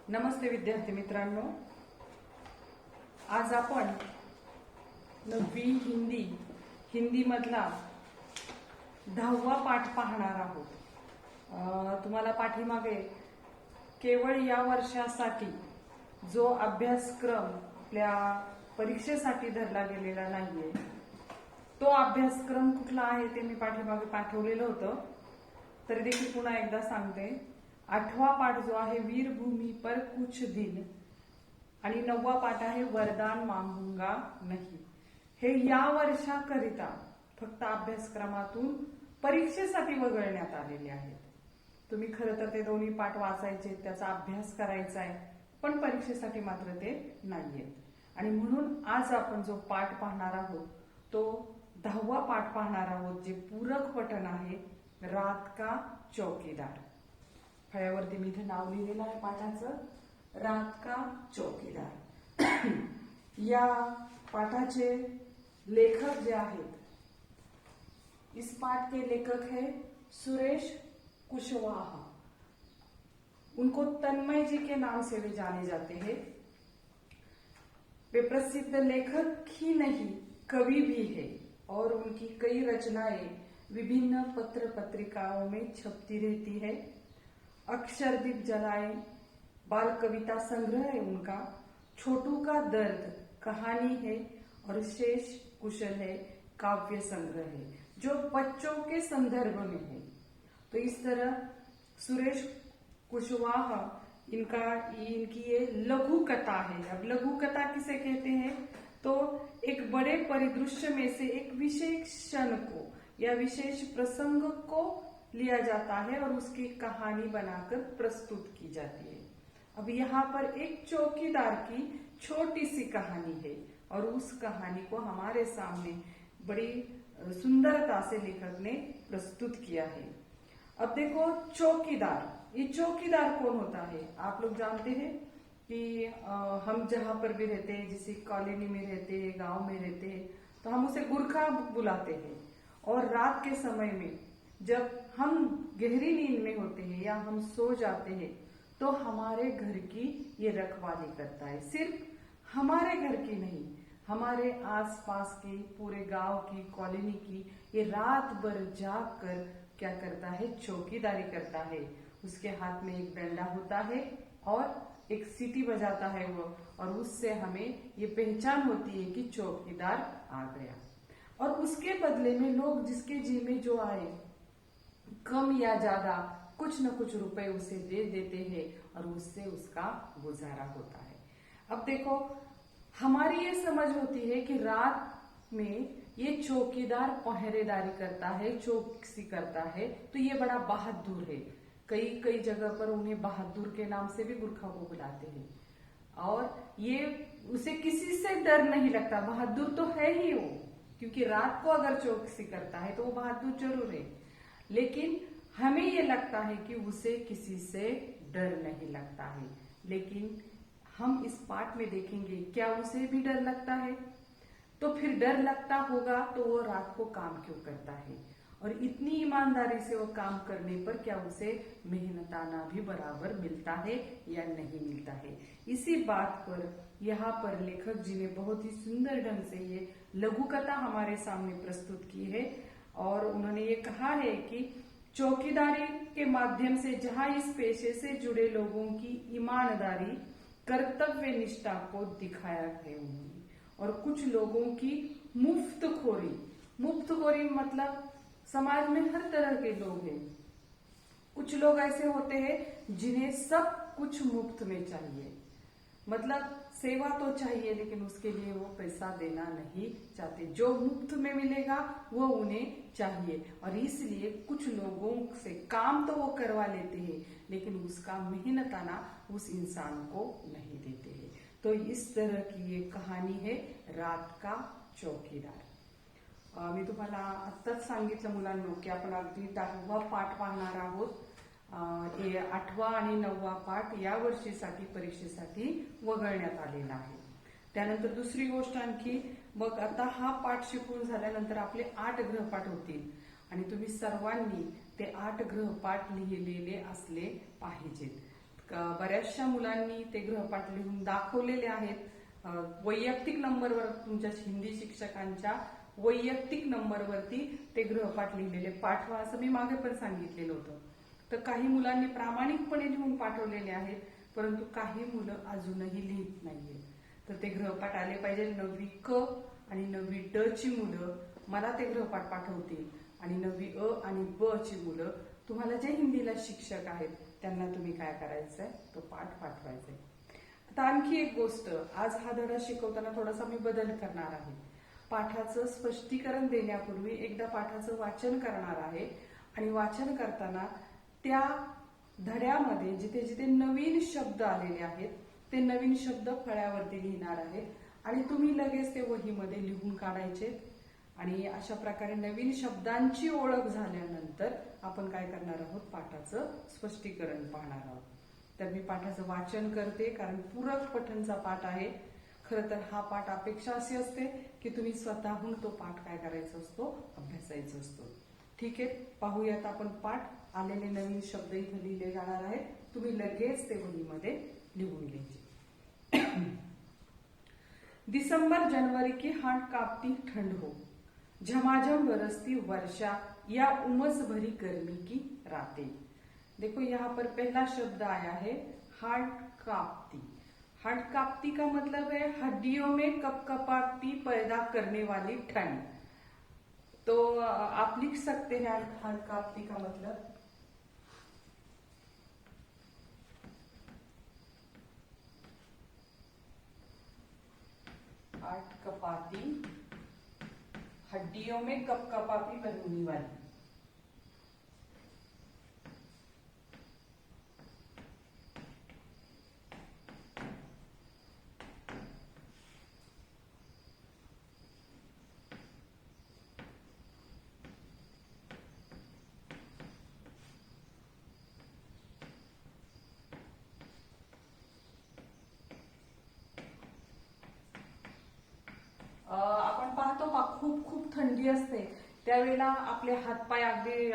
नमस्ते विद्यार्थी मित्रांनो, आज आपण 9वी हिंदी मधला 10वा पाठ पाहणार आहोत। तुम्हाला पाठीमागे केवळ या वर्षासाठी जो अभ्यासक्रम आपल्या परीक्षेसाठी धरला गेलेला नाहीये, तो अभ्यासक्रम कुठला आहे ते मी पाठीमागे पाठवलेलं होतं। तरी देखील पुन्हा एकदा सांगते, 8वा पाठ जो आहे वीरभूमी पर कुछ दिन आणि 9वा पाठ आहे वरदान मागूंगा नहीं। हे या वर्षाकरिता फक्त अभ्यासक्रमातून परीक्षेसाठी वगळण्यात आलेले आहेत। तुम्ही खरं तर ते दोन्ही पाठ वाचायचे, त्याचा अभ्यास करायचा आहे, पण परीक्षेसाठी मात्र ते नाहीयेत। आणि म्हणून आज आपण जो पाठ पाहणार आहोत तो 10वा पाठ पाहणार आहोत, जे पूरक पठण आहे, रात का चौकीदार। फळ्यावरती मी इथे नाव लिहिलेलं आहे पाठाचं, रात का चौकीदार। या पाठाचे लेखक जे आहेत, इस पाठ के लेखक है सुरेश कुशवाहा। उनको तन्मय जी के नाम से भी जाने जाते हैं। वे प्रसिद्ध लेखक ही नहीं, कवि भी है और उनकी कई रचनाएं विभिन्न पत्र पत्रिकाओं में छपती रहती है। अक्षरदीप जलाए बाल कविता संग्रह है उनका, छोटू का दर्द कहानी है और शेष कुशल है काव्य संग्रह है, जो बच्चों के संदर्भ में है। तो इस तरह सुरेश कुशवाहा इनकी ये लघु कथा है। अब लघु कथा किसे कहते हैं? तो एक बड़े परिदृश्य में से एक विशेष क्षण को या विशेष प्रसंग को लिया जाता है और उसकी कहानी बनाकर प्रस्तुत की जाती है। अब यहाँ पर एक चौकीदार की छोटी सी कहानी है और उस कहानी को हमारे सामने बड़ी सुंदरता से लेखक ने प्रस्तुत किया है। अब देखो चौकीदार, ये चौकीदार कौन होता है? आप लोग जानते हैं कि हम जहां पर भी रहते हैं, जैसे कॉलोनी में रहते हैं, गांव में रहते हैं, तो हम उसे गुरखा बुलाते हैं। और रात के समय में जब हम गहरी नींद में होते हैं या हम सो जाते हैं, तो हमारे घर की ये रखवाली करता है। सिर्फ हमारे घर की नहीं, हमारे आसपास की, पूरे गांव की, कॉलोनी की ये रात भर जाग कर क्या करता है? चौकीदारी करता है। उसके हाथ में एक डंडा होता है और एक सीटी बजाता है वो, और उससे हमें ये पहचान होती है कि चौकीदार आ गया। और उसके बदले में लोग जिसके जी में जो आए, कम या ज्यादा कुछ न कुछ रुपए उसे दे देते हैं और उससे उसका गुजारा होता है। अब देखो, हमारी ये समझ होती है कि रात में ये चौकीदार पहरेदारी करता है, चौकसी करता है, तो ये बड़ा बहादुर है। कई जगह पर उन्हें बहादुर के नाम से भी गुरखा को बुलाते हैं। और ये उसे किसी से डर नहीं लगता, बहादुर तो है ही वो, क्योंकि रात को अगर चौकसी करता है तो वो बहादुर जरूर है। लेकिन हमें ये लगता है कि उसे किसी से डर नहीं लगता है। लेकिन हम इस पाठ में देखेंगे क्या उसे भी डर लगता है? तो फिर डर लगता होगा तो वो रात को काम क्यों करता है? और इतनी ईमानदारी से वो काम करने पर क्या उसे मेहनताना भी बराबर मिलता है या नहीं मिलता है? इसी बात पर यहाँ पर लेखक जी ने बहुत ही सुंदर ढंग से ये लघु कथा हमारे सामने प्रस्तुत की है। और उन्होंने ये कहा है कि चौकीदारी के माध्यम से जहां इस पेशे से जुड़े लोगों की ईमानदारी, कर्तव्य निष्ठा को दिखाया है उन्होंने, और कुछ लोगों की मुफ्तखोरी मतलब समाज में हर तरह के लोग हैं। कुछ लोग ऐसे होते हैं जिन्हें सब कुछ मुफ्त में चाहिए, मतलब सेवा तो चाहिए लेकिन उसके लिए वो पैसा देना नहीं चाहते। जो मुफ्त में मिलेगा वो उन्हें चाहिए, और इसलिए कुछ लोगों से काम तो वो करवा लेते हैं लेकिन उसका मेहनताना उस इंसान को नहीं देते हैं। तो इस तरह की ये कहाणी है रात का चौकीदार। मी तुम्हाला आत्ताच सांगितलं मुलांनो की आपण अगदी 10वा पाठ पाहणार आहोत। 8वा आणि 9वा पाठ या वर्षीसाठी परीक्षेसाठी वगळण्यात आलेला आहे। त्यानंतर दुसरी गोष्ट आणखी, मग आता हा पाठ शिकून झाल्यानंतर आपले 8 गृहपाठ होतील आणि तुम्ही सर्वांनी ते 8 गृहपाठ लिहिलेले असले पाहिजेत। बऱ्याचशा मुलांनी ते गृहपाठ लिहून दाखवलेले आहेत. वैयक्तिक नंबरवर तुमच्या हिंदी शिक्षकांच्या वैयक्तिक नंबरवरती ते गृहपाठ लिहिलेले पाठवा, असं मी मागे पण सांगितलेलं होतं. तर काही मुलांनी प्रामाणिकपणे लिहून पाठवलेले आहेत, परंतु काही मुलं अजूनही लिहित नाहीये. तर ते गृहपाठ आले पाहिजे. 9वी क आणि 9वी ड ची मुलं मला ते गृहपाठ पाठवतील आणि 9वी अ आणि ब ची मुलं तुम्हाला जे हिंदीला शिक्षक आहेत त्यांना तुम्ही काय करायचंय, तो पाठ पाठवायचा आहे. आता आणखी एक गोष्ट, आज हा धडा शिकवताना थोडासा मी बदल करणार आहे. पाठाचं स्पष्टीकरण देण्यापूर्वी एकदा पाठाचं वाचन करणार आहे आणि वाचन करताना त्या धड्यामध्ये जिथे जिथे नवीन शब्द आलेले आहेत ते नवीन शब्द फळ्यावरती लिहिणार आहे आणि तुम्ही लगेच ते वहीमध्ये लिहून काढायचे. आणि अशा प्रकारे नवीन शब्दांची ओळख झाल्यानंतर आपण काय करणार आहोत, पाठाचं स्पष्टीकरण पाहणार आहोत. तर मी पाठाचं वाचन करते, कारण पूरक पठणचा पाठ आहे. खरं तर हा पाठ अपेक्षा अशी असते की तुम्ही स्वतःहून तो पाठ काय करायचा असतो, अभ्यासायचा असतो. ठीक आहे, पाहूयात आपण पाठ. आलेले नवीन शब्द इथे लिहिले जाणार आहेत, तुम्ही लगेच ते वहीमध्ये लिहून घ्यायचे. दिसंबर जनवरी की हाथ कांपती ठंड हो, झमाझम बरसती वर्षा या उमस भरी गर्मी की रातें. देखो यहाँ पर पहला शब्द आया है हाथ कांपती. हाथ कांपती का मतलब है हड्डियों में कपकपाती पैदा करने वाली ठंड. तो आप लिख सकते हैं हाथ कांपती का मतलब हाथ कपाती, हड्डियों में कपकपाती बनने वाली. आपण पाहतो का खूप खूप थंडी असते त्यावेळेला आपले हातपाय अगदी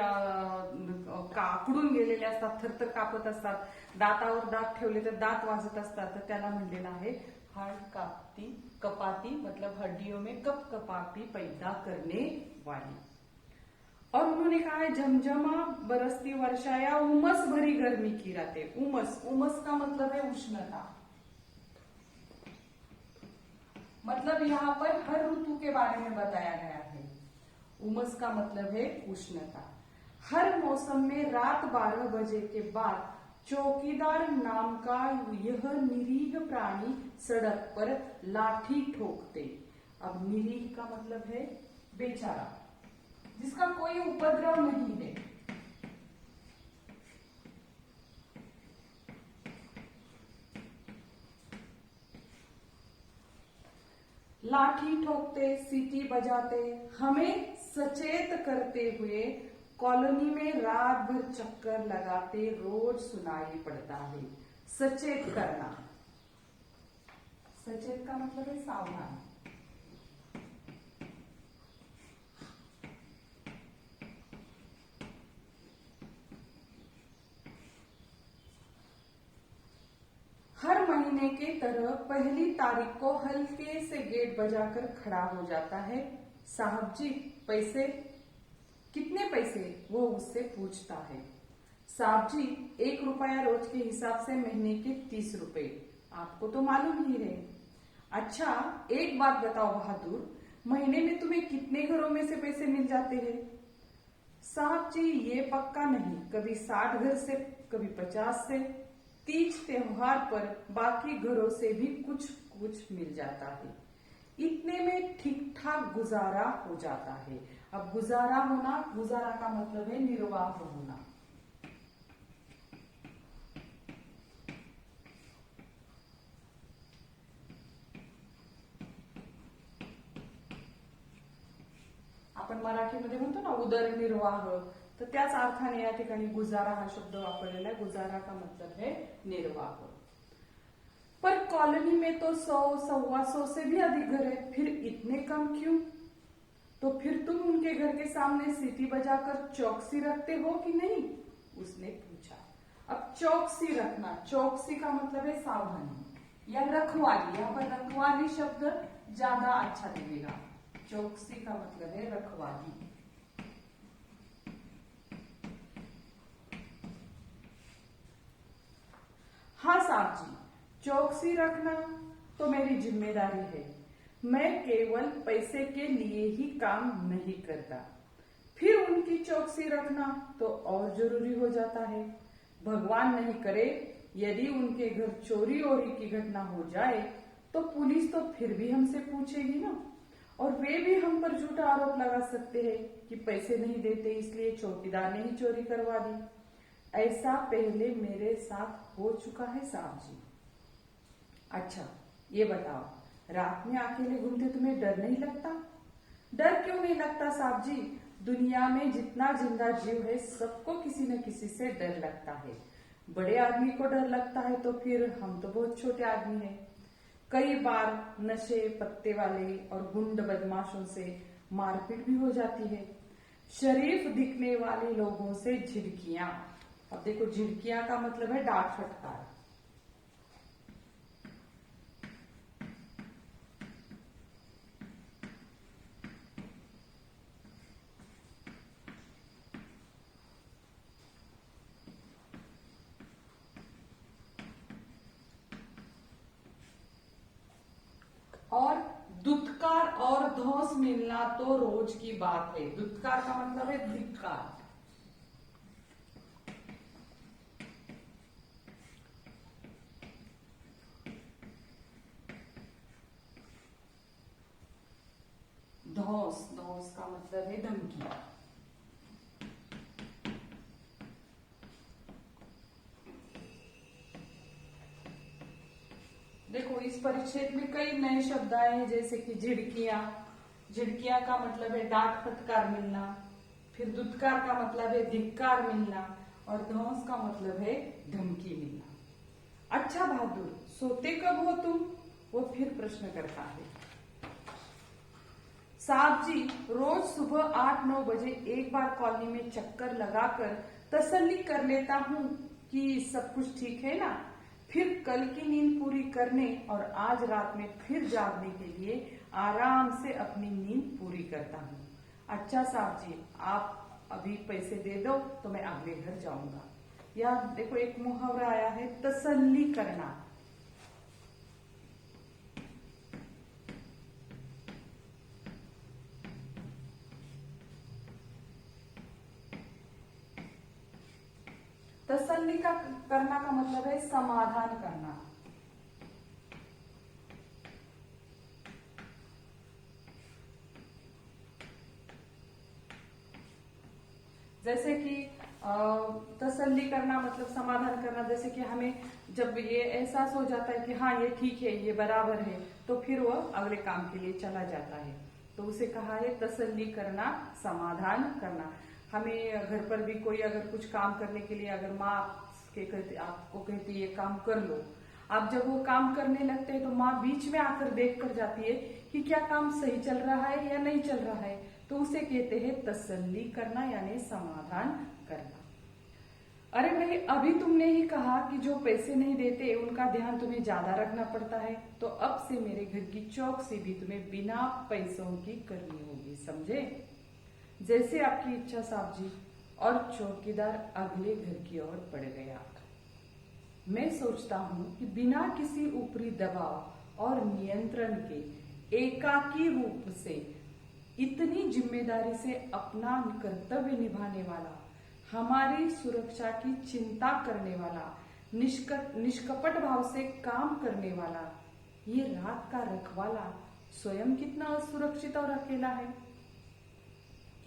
काकडून गेलेले असतात, थरथर कापत असतात, दातावर दात ठेवले तर दात वाजत असतात. तर त्याला म्हणलेलं आहे हाथ कापती. कपाती मतलब हड्डियों में कपकपाती पैदा करने वाली. और उन्होंने कहा है झमझमा बरसती वर्षा या उमस भरी गर्मी की रातें. उमस, उमस का मतलब है उष्णता. मतलब यहाँ पर हर ऋतु के बारे में बताया गया है. उमस का मतलब है उष्णता. हर मौसम में रात 12 बजे के बाद चौकीदार नाम का यह निरीह प्राणी सड़क पर लाठी ठोकते. अब निरीह का मतलब है बेचारा, जिसका कोई उपद्रव नहीं है. लाठी ठोकते, सीटी बजाते, हमें सचेत करते हुए कॉलोनी में रात भर चक्कर लगाते रोज सुनाई पड़ता है. सचेत करना, सचेत का मतलब है सावधान. हर महीने के तरह पहली तारीख को हल्के से गेट बजाकर खड़ा हो जाता है. साहब जी पैसे, कितने पैसे, वो उससे पूछता है. साहब जी 1 रुपया रोज के हिसाब से महीने के 30 रुपए. आपको तो मालूम ही है. अच्छा एक बात बताओ बहादुर, महीने में तुम्हें कितने घरों में से पैसे मिल जाते हैं. साहब जी ये पक्का नहीं, कभी 60 घर से, कभी 50 से. तीज त्योहार पर बाकी घरों से भी कुछ कुछ मिल जाता है. इतने में ठीक ठाक गुजारा हो जाता है. अब गुजारा होना, गुजारा का मतलब है निर्वाह होना. आपण मराठीमध्ये म्हणतो ना उदरनिर्वाह, तर त्याच अर्थाने या ठिकाणी गुजारा हा शब्द वापरलेला है. गुजारा का मतलब है निर्वाह. पर कॉलोनी में तो 100-125 से भी अधिक घर है, फिर इतने कम क्यों. तो फिर तुम उनके घर के सामने सीटी बजाकर चौकसी रखते हो कि नहीं, उसने पूछा. अब चौकसी रखना, चौकसी का मतलब है सावधानी या रखवाली। यहाँ पर रखवाली शब्द ज्यादा अच्छा लगेगा। चौकसी का मतलब है रखवाली। हाँ साहब जी, चौकसी रखना तो मेरी जिम्मेदारी है। मैं केवल पैसे के लिए ही काम नहीं करता, फिर उनकी चौकसी रखना तो और जरूरी हो जाता है। भगवान नहीं करे यदि उनके घर चोरी वोरी की घटना हो जाए तो पुलिस तो फिर भी हमसे पूछेगी ना, और वे भी हम पर झूठा आरोप लगा सकते हैं कि पैसे नहीं देते इसलिए चौकीदार ने ही चोरी करवा दी। ऐसा पहले मेरे साथ हो चुका है साहब जी। अच्छा ये बताओ, रात में अकेले घूमते तुम्हें डर नहीं लगता? डर क्यों नहीं लगता साहब जी? दुनिया में जितना जिंदा जीव है सबको किसी न किसी से डर लगता है। बड़े आदमी को डर लगता है तो फिर हम तो बहुत छोटे आदमी हैं। कई बार नशे पत्ते वाले और गुंड बदमाशों से मारपीट भी हो जाती है। शरीफ दिखने वाले लोगों से झिड़कियां। अब देखो, झिड़कियां का मतलब है डांट फटकार। और दुत्कार और धौंस मिलना तो रोज की बात है। दुत्कार का मतलब है धिक्कार। धौंस, धौंस का मतलब है धमकी। देखो, इस परिच्छेद में कई नए शब्द आए हैं, जैसे कि झिड़कियां। झिड़कियां का मतलब है डांट फटकार मिलना। फिर दुत्कार का मतलब है धिक्कार मिलना। और धौंस का मतलब है धमकी मिलना। अच्छा बहादुर, सोते कब हो तुम? वो फिर प्रश्न करता है। साहब जी, रोज सुबह 8-9 बजे एक बार कॉलोनी में चक्कर लगाकर तसल्ली कर लेता हूँ कि सब कुछ ठीक है ना। फिर कल की नींद पूरी करने और आज रात में फिर जागने के लिए आराम से अपनी नींद पूरी करता हूँ। अच्छा साहब जी, आप अभी पैसे दे दो तो मैं अगले घर जाऊंगा। या देखो, एक मुहावरा आया है, तसल्ली करना। तसल्ली का करना का मतलब है समाधान करना। जैसे कि तसल्ली करना मतलब समाधान करना। जैसे कि हमें जब ये एहसास हो जाता है कि हाँ ये ठीक है, ये बराबर है, तो फिर वह अगले काम के लिए चला जाता है। तो उसे कहा है तसल्ली करना, समाधान करना। हमें घर पर भी कोई अगर कुछ काम करने के लिए अगर माँ आपको कहती है काम कर लो, आप जब वो काम करने लगते हैं तो माँ बीच में आकर देख कर जाती है कि क्या काम सही चल रहा है या नहीं चल रहा है, तो उसे कहते हैं तसल्ली करना, यानी समाधान करना। अरे भाई, अभी तुमने ही कहा कि जो पैसे नहीं देते उनका ध्यान तुम्हें ज्यादा रखना पड़ता है, तो अब से मेरे घर की चौकसी भी तुम्हें बिना पैसों की करनी होगी, समझे? जैसे आपकी इच्छा साहब जी। और चौकीदार अगले घर की ओर बढ़ गया। मैं सोचता हूँ कि बिना किसी ऊपरी दबाव और नियंत्रण के एकाकी रूप से इतनी जिम्मेदारी से अपना कर्तव्य निभाने वाला, हमारी सुरक्षा की चिंता करने वाला, निष्कपट भाव से काम करने वाला ये रात का रखवाला स्वयं कितना असुरक्षित और अकेला है।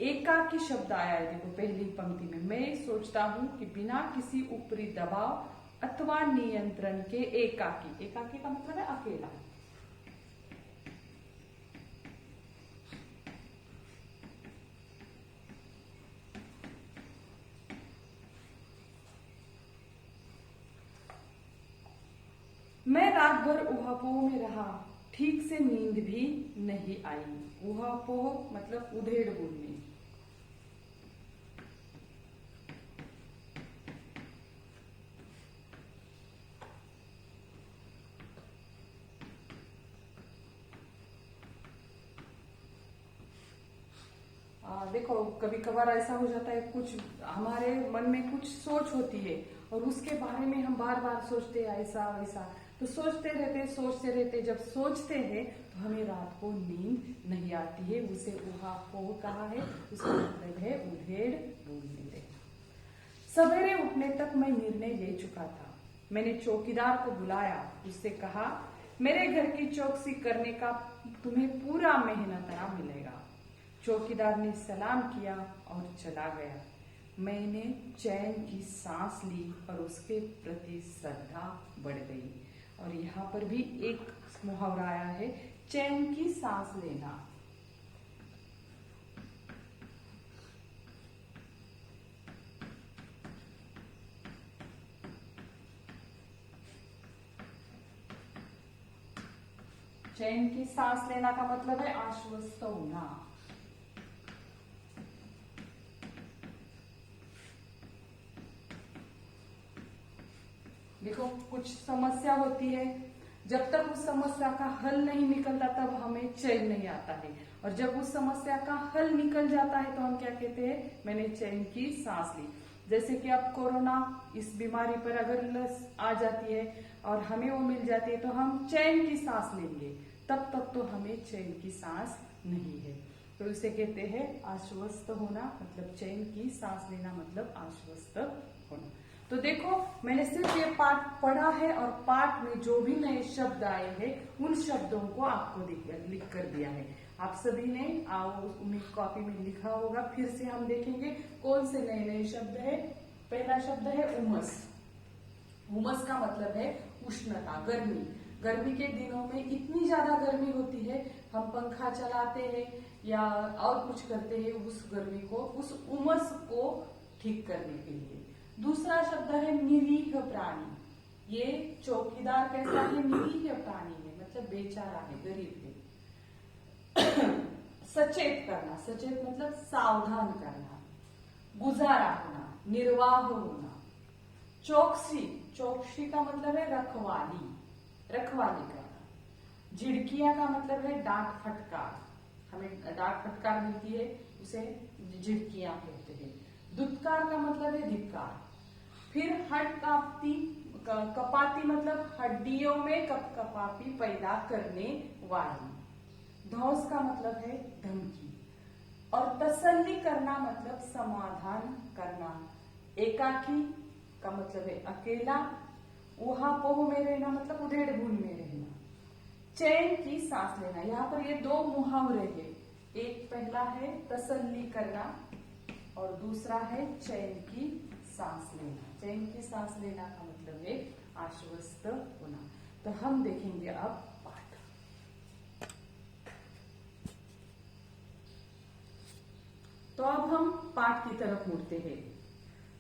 एकाकी शब्द आया है, देखो पहली पंक्ति में। मैं सोचता हूं कि बिना किसी ऊपरी दबाव अथवा नियंत्रण के एकाकी, एकाकी का मतलब है अकेला। मैं रात भर ऊहापोह में रहा, ठीक से नींद भी नहीं आई। ऊहापोह मतलब उधेड़ बुनने। देखो कभी कभार ऐसा हो जाता है, कुछ हमारे मन में कुछ सोच होती है और उसके बारे में हम बार बार सोचते हैं ऐसा वैसा, तो सोचते रहते जब सोचते हैं तो हमें रात को नींद नहीं आती है। उसे ऊहापोह कहा है, उसका मतलब है उधेड़ बुन मेरे। सवेरे उठने तक मैं निर्णय ले चुका था। मैंने चौकीदार को बुलाया, उससे कहा मेरे घर की चौकसी करने का तुम्हें पूरा मेहनताना मिलेगा। चौकीदार ने सलाम किया और चला गया। मैंने चैन की सांस ली और उसके प्रति श्रद्धा बढ़ गई। और यहाँ पर भी एक मुहावरा आया है, चैन की सांस लेना। चैन की सांस लेना का मतलब है आश्वस्त होना। देखो कुछ समस्या होती है, जब तक उस समस्या का हल नहीं निकलता तब हमें चैन नहीं आता है, और जब उस समस्या का हल निकल जाता है तो हम क्या कहते हैं, मैंने चैन की सांस ली। जैसे कि अब कोरोना इस बीमारी पर अगर लस आ जाती है और हमें वो मिल जाती है तो हम चैन की सांस लेंगे, तब तक तो हमें चैन की सांस नहीं है। तो इसे कहते हैं आश्वस्त होना, मतलब चैन की सांस लेना मतलब आश्वस्त होना। तो देखो मैंने सिर्फ ये पाठ पढ़ा है और पाठ में जो भी नए शब्द आए हैं उन शब्दों को आपको लिख कर दिया है। आप सभी ने उन्हें कॉपी में लिखा होगा। फिर से हम देखेंगे कौन से नए नए शब्द है। पहला शब्द है उमस। उमस का मतलब है उष्णता, गर्मी। गर्मी के दिनों में इतनी ज्यादा गर्मी होती है, हम पंखा चलाते हैं या और कुछ करते हैं उस गर्मी को, उस उमस को ठीक करने के लिए। दूसरा शब्द है निरीह प्राणी। ये चौकीदार कैसा है, निरीह प्राणी है, मतलब बेचारा है, गरीब है। सचेत करना, सचेत मतलब सावधान करना, गुजारा होना, निर्वाह होना। चौकसी, चौकसी का मतलब है रखवाली, रखवाली करना। झिड़किया का मतलब है डांट फटकार, हमें डांट फटकार मिलती है उसे झिड़कियां कहते हैं। दुत्कार का मतलब है धिक्कार। फिर हट कापती कपाती मतलब हड्डियों में कपकपापी पैदा करने वाली। धौस का मतलब है धमकी। और तसल्ली करना मतलब समाधान करना। एकाकी का मतलब है अकेला। ऊहापोह में रहना मतलब उधेड़ बुन में रहना। चैन की सांस लेना, यहाँ पर ये दो मुहावरे हैं। एक पहला है तसल्ली करना और दूसरा है चैन की सांस लेना। चैन की सांस लेना का मतलब है आश्वस्त होना। तो हम देखेंगे अब पाठ। तो अब हम पाठ की तरफ मुड़ते हैं।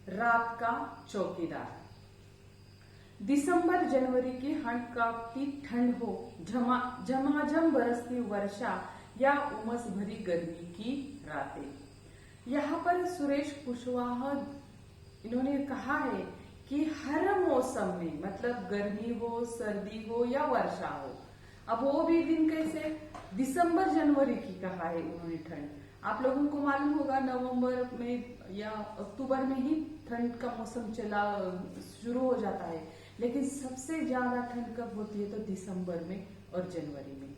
रात का चौकीदार। दिसंबर जनवरी की हड़काती ठंड हो, झमाझम बरसती वर्षा या उमस भरी गर्मी की रातें। यहाँ पर सुरेश कुशवाहा इन्होंने कहा है कि हर मौसम में, मतलब गर्मी हो, सर्दी हो या वर्षा हो, अब वो भी दिन कैसे, दिसंबर जनवरी की कहा है उन्होंने ठंड। आप लोगों को मालूम होगा नवंबर में या अक्टूबर में ही ठंड का मौसम शुरू हो जाता है, लेकिन सबसे ज्यादा ठंड कब होती है, तो दिसंबर में और जनवरी में।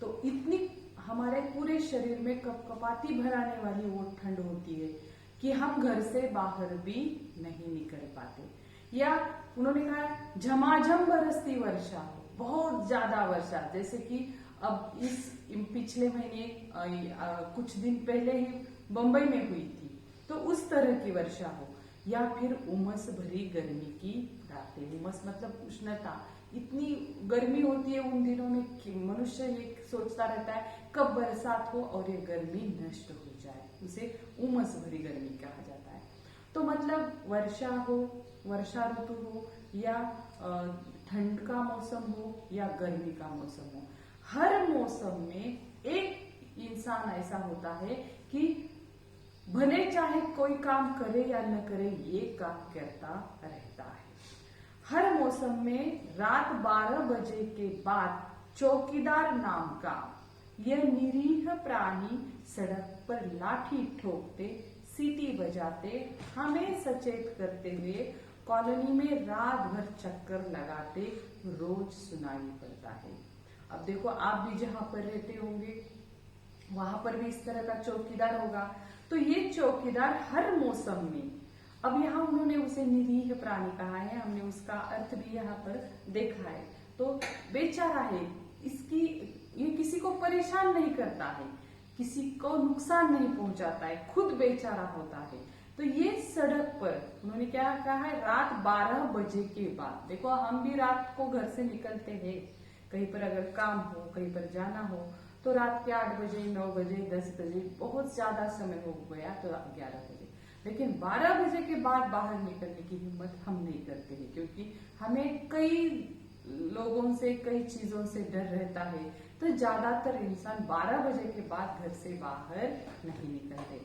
तो इतनी हमारे पूरे शरीर में कपकपाती भराने वाली वो ठंड होती है कि हम घर से बाहर भी नहीं निकल पाते। या उन्होंने कहा झमाझम बरसती वर्षा हो, बहुत ज्यादा वर्षा, जैसे कि अब इस पिछले महीने कुछ दिन पहले ही बंबई में हुई थी, तो उस तरह की वर्षा हो। या फिर उमस भरी गर्मी की रातें। उमस मतलब उष्णता, इतनी गर्मी होती है उन दिनों में कि मनुष्य ये सोचता रहता है कब बरसात हो और ये गर्मी नष्ट हो जाए, उसे उमस भरी गर्मी कहा जाता है। तो मतलब वर्षा हो, वर्षा ऋतु हो या ठंड का मौसम हो या गर्मी का मौसम हो, हर मौसम में एक इंसान ऐसा होता है कि भले चाहे कोई काम करे या न करे, ये काम करता रहता है। हर मौसम में रात 12 बजे के बाद चौकीदार नाम का यह निरीह प्राणी सड़क पर लाठी ठोकते, सीटी बजाते, हमें सचेत करते हुए कॉलोनी में रात भर चक्कर लगाते रोज सुनाई पड़ता है। अब देखो, आप भी जहां पर रहते होंगे वहां पर भी इस तरह का चौकीदार होगा। तो ये चौकीदार हर मौसम में, अब यहाँ उन्होंने उसे निरीह प्राणी कहा है, हमने उसका अर्थ भी यहाँ पर देखा है। तो बेचारा है, ये किसी को परेशान नहीं करता है, किसी को नुकसान नहीं पहुंचाता है, खुद बेचारा होता है। तो ये सड़क पर उन्होंने क्या कहा है, रात 12 बजे के बाद। देखो, हम भी रात को घर से निकलते हैं, कहीं पर अगर काम हो, कहीं पर जाना हो, तो रात के 8 बजे, 9 बजे, 10 बजे, बहुत ज्यादा समय हो गया तो 11 बजे, लेकिन 12 बजे के बाद बाहर निकलने की हिम्मत हम नहीं करते हैं, क्योंकि हमें कई लोगों से, कई चीजों से डर रहता है। तो ज्यादातर इंसान 12 बजे के बाद घर से बाहर नहीं निकलते।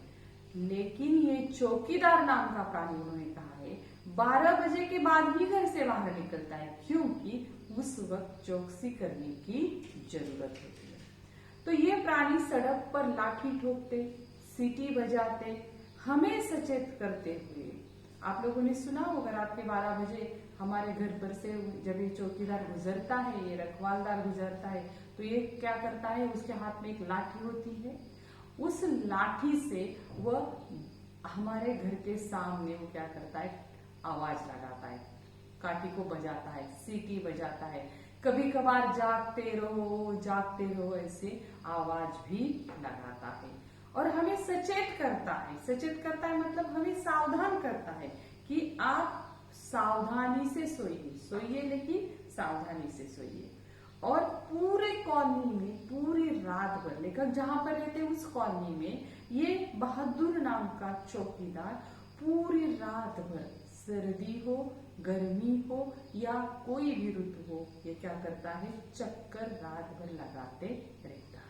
लेकिन ये चौकीदार नाम का प्राणी उन्होंने कहा है 12 बजे के बाद ही घर से बाहर निकलता है, क्योंकि उस वक्त चौकसी करने की जरूरत होती है। तो ये प्राणी सड़क पर लाठी ठोकते, सीटी बजाते, हमें सचेत करते हुए, आप लोगों ने सुना होगा रात के 12 बजे हमारे घर पर से जब ये चौकीदार गुजरता है, ये रखवालदार गुजरता है, तो ये क्या करता है, उसके हाथ में एक लाठी होती है, उस लाठी से वह हमारे घर के सामने वो क्या करता है, आवाज लगाता है, काठी को बजाता है, सीटी बजाता है, कभी कभार जागते रहो ऐसे आवाज भी लगाता है और हमें सचेत करता है। सचेत करता है मतलब हमें सावधान करता है कि आप सावधानी से सोइए लेकिन सावधानी से सोइए। और पूरे कॉलोनी में पूरी रात भर, लेकिन जहां पर रहते उस कॉलोनी में ये बहादुर नाम का चौकीदार पूरी रात भर, सर्दी हो, गर्मी हो या कोई भी ऋतु हो, ये क्या करता है, चक्कर रात भर लगाते रहता है।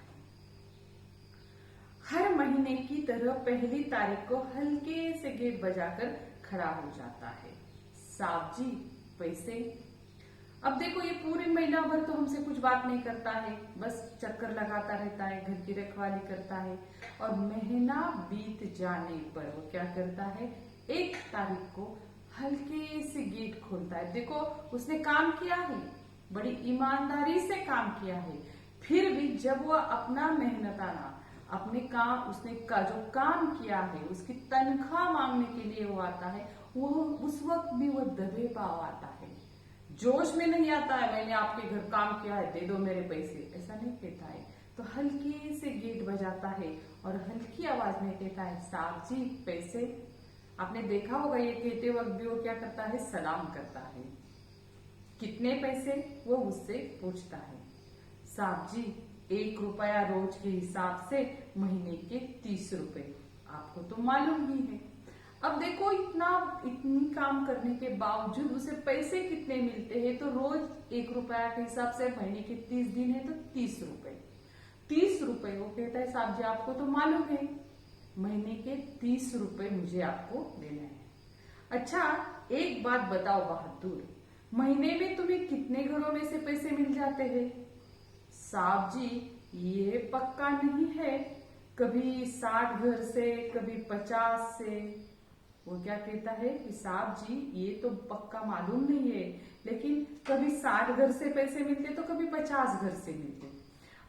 हर महीने की तरह पहली तारीख को हल्के से गेट बजाकर खड़ा हो जाता है, साहब जी पैसे। अब देखो, ये पूरी महीना भर तो हमसे कुछ बात नहीं करता है, बस चक्कर लगाता रहता है, घर की रखवाली करता है। और महीना बीत जाने पर वो क्या करता है, 1 तारीख को हल्के से गेट खोलता है। देखो, उसने काम किया है, बड़ी ईमानदारी से काम किया है, फिर भी जब वो अपना मेहनताना अपने काम, उसने का जो काम किया है उसकी तनख्वाह मांगने के लिए वो आता है, वो उस वक्त भी वो दबे पाव आता है, जोश में नहीं आता है, मैंने आपके घर काम किया है, दे दो मेरे पैसे, ऐसा नहीं कहता है। तो हल्के से गेट बजाता है और हल्की आवाज में कहता है, साहब जी पैसे। आपने देखा होगा ये कहते वक्त भी वो क्या करता है, सलाम करता है। कितने पैसे, वो उससे पूछता है। साहब जी 1 रुपया रोज के हिसाब से महीने के 30 रुपए, आपको तो मालूम ही है। अब देखो, इतनी काम करने के बावजूद उसे पैसे कितने मिलते हैं, तो रोज 1 रुपया के हिसाब से महीने के 30 दिन है तो 30 रुपए। 30 रुपए वो कहता है, साहब जी आपको तो मालूम है महीने के 30 रुपए मुझे आपको देना है। अच्छा एक बात बताओ बहादुर, महीने में तुम्हें कितने घरों में से पैसे मिल जाते हैं? साहब जी ये पक्का नहीं है, कभी 60 घर से, कभी 50 से। वो क्या कहता है कि साहब जी ये तो पक्का मालूम नहीं है, लेकिन कभी 60 घर से पैसे मिलते तो कभी 50 घर से मिलते।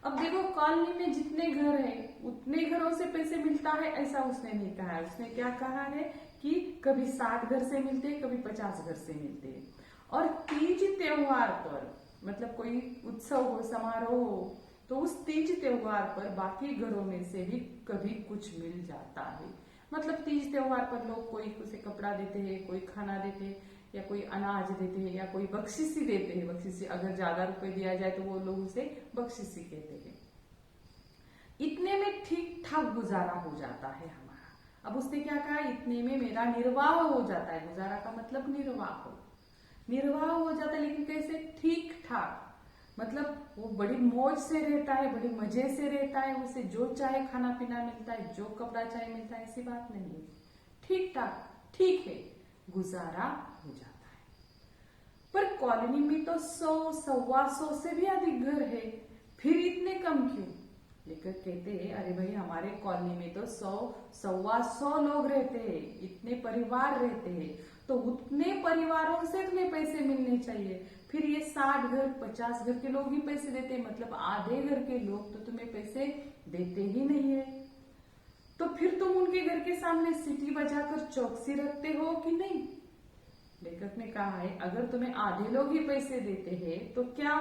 अब देखो, कॉलोनी में जितने घर हैं उतने घरों से पैसे मिलता है ऐसा उसने नहीं कहा है। उसने क्या कहा है कि कभी 60 घर से मिलते हैं, कभी 50 घर से मिलते हैं। और तीज त्योहार पर, मतलब कोई उत्सव हो, समारोह हो, तो उस तीज त्योहार पर बाकी घरों में से भी कभी कुछ मिल जाता है। मतलब तीज त्योहार पर लोग कोई उसे कपड़ा देते हैं, कोई खाना देते हैं, या कोई अनाज देते हैं, या कोई बख्शिशी देते हैं। बख्शिशी अगर ज्यादा रुपए दिया जाए तो वो लोग उसे बख्शिशी कहते हैं। इतने में ठीक ठाक गुजारा हो जाता है हमारा। अब उसने क्या कहा, इतने में मेरा निर्वाह हो जाता है। गुजारा का मतलब निर्वाह हो जाता है, लेकिन कैसे, ठीक ठाक। मतलब वो बड़ी मौज से रहता है, बड़े मजे से रहता है, उसे जो चाहे खाना पीना मिलता है, जो कपड़ा चाहे मिलता है, ऐसी बात नहीं है। ठीक ठाक, ठीक है, गुजारा हो जाता है। पर कॉलोनी में तो 100, 125 से भी अधिक घर है, फिर इतने कम क्यों? लेखक कहते हैं अरे भाई हमारे कॉलोनी में तो 100-125 लोग रहते हैं, इतने परिवार रहते हैं, तो उतने परिवारों से तुम्हें पैसे मिलने चाहिए। फिर ये 60 घर 50 घर के लोग ही पैसे देते हैं, मतलब आधे घर के लोग तो तुम्हें पैसे देते ही नहीं है। तो फिर तुम उनके घर के सामने सीटी बजाकर चौकसी रखते हो कि नहीं? लेखक ने कहा है अगर तुम्हें आधे लोग ही पैसे देते हैं तो क्या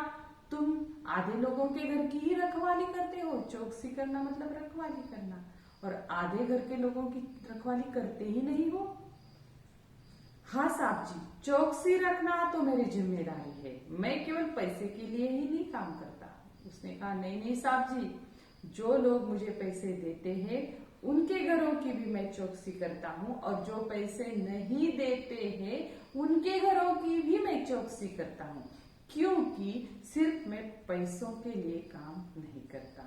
तुम आधे लोगों के घर की ही रखवाली करते हो? चौकसी करना मतलब रखवाली करना, और आधे घर के लोगों की रखवाली करते ही नहीं हो। हाँ साहब जी, चौकसी रखना तो मेरी जिम्मेदारी है, मैं केवल पैसे के लिए ही नहीं काम करता। उसने कहा नहीं नहीं साहब जी, जो लोग मुझे पैसे देते हैं उनके घरों की भी मैं चौकसी करता हूँ, और जो पैसे नहीं देते हैं उनके घरों की भी मैं चौकसी करता हूँ, क्योंकि सिर्फ मैं पैसों के लिए काम नहीं करता।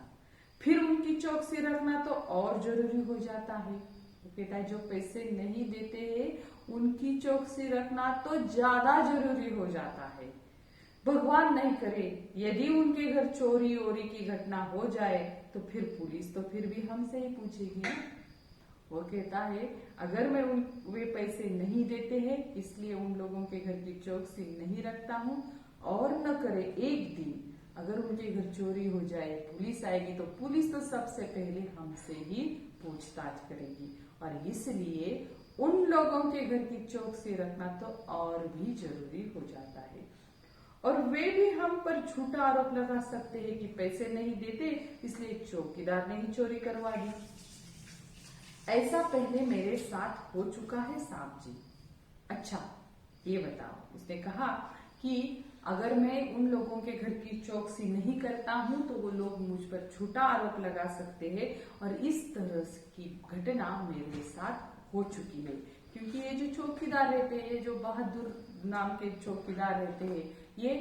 फिर उनकी चौकसी रखना तो और जरूरी हो जाता है। वो कहता है जो पैसे नहीं देते हैं उनकी चौकसी रखना तो ज्यादा जरूरी हो जाता है। भगवान नहीं करे यदि उनके घर चोरी ओरी की घटना हो जाए तो फिर पुलिस तो फिर भी हमसे ही पूछेगी ना। वो कहता है अगर मैं वे पैसे नहीं देते हैं इसलिए उन लोगों के घर की चौकसी नहीं रखता हूँ, और न करे एक दिन अगर उनके घर चोरी हो जाए पुलिस आएगी तो पुलिस तो सबसे पहले हमसे ही पूछताछ करेगी, और इसलिए उन लोगों के घर की चौकसी रखना तो और भी जरूरी हो जाता है। और वे भी हम पर झूठा आरोप लगा सकते हैं कि पैसे नहीं देते इसलिए चौकीदार ने ही चोरी करवा दी। ऐसा पहले मेरे साथ हो चुका है साहब जी। अच्छा ये बताओ, उसने कहा कि अगर मैं उन लोगों के घर की चौकसी नहीं करता हूं तो वो लोग मुझ पर झूठा आरोप लगा सकते हैं, और इस तरह की घटना मेरे साथ हो चुकी है। क्योंकि ये जो चौकीदार रहते हैं, जो बहादुर नाम के चौकीदार रहते हैं, ये